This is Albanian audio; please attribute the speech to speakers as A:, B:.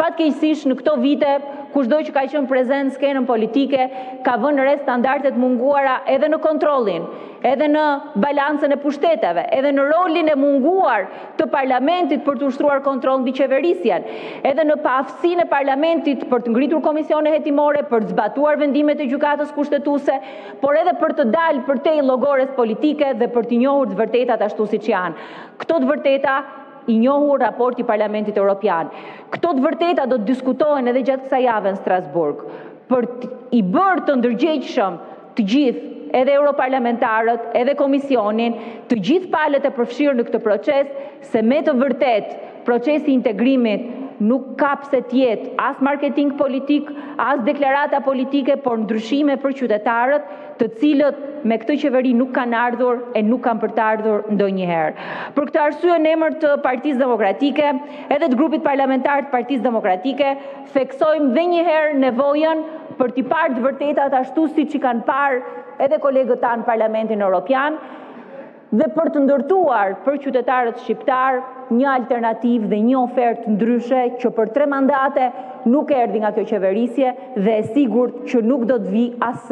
A: Fatkeqësisht në këto vite, kushdo që ka qenë prezent në skenën politike, ka vënë re standardet munguara edhe në kontrollin, edhe në balancën e pushteteve, edhe në rolin e munguar të parlamentit për të ushtruar kontroll mbi qeverisjen, edhe në paaftësinë e parlamentit për të ngritur komisione hetimore, për të zbatuar vendimet e gjykatës kushtetuese, por edhe për të dalë përtej llogores politike dhe për të njohur të vërtetat ashtu siç janë. Këto të vërteta i njohur raporti Parlamentit Evropian. Këto të vërteta do të diskutohen edhe gjatë kësaj jave në Strasburg, për i bërë të ndërgjegjshëm të gjithë, edhe europarlamentarët, edhe komisionin, të gjithë palët e përfshirë në këtë proces, se me të vërtet procesi i integrimit nuk ka pse të jetë as marketing politik, as deklarata politike, por ndryshime për qytetarët, të cilët me këtë qeveri nuk kanë ardhur e nuk kanë për të ardhur ndonjëherë. Për këtë arsye, në emër të Partisë Demokratike, edhe të grupit parlamentar të Partisë Demokratike, theksojmë dhe një herë nevojën për t'i parë të vërtetat ashtu siç i kanë parë edhe kolegët tanë në Parlamentin Evropian, dhe për të ndërtuar për qytetarët shqiptar një alternativë dhe një ofertë ndryshe që për 3 mandate nuk erdhi nga kjo qeverisje dhe e sigurt që nuk do të vi as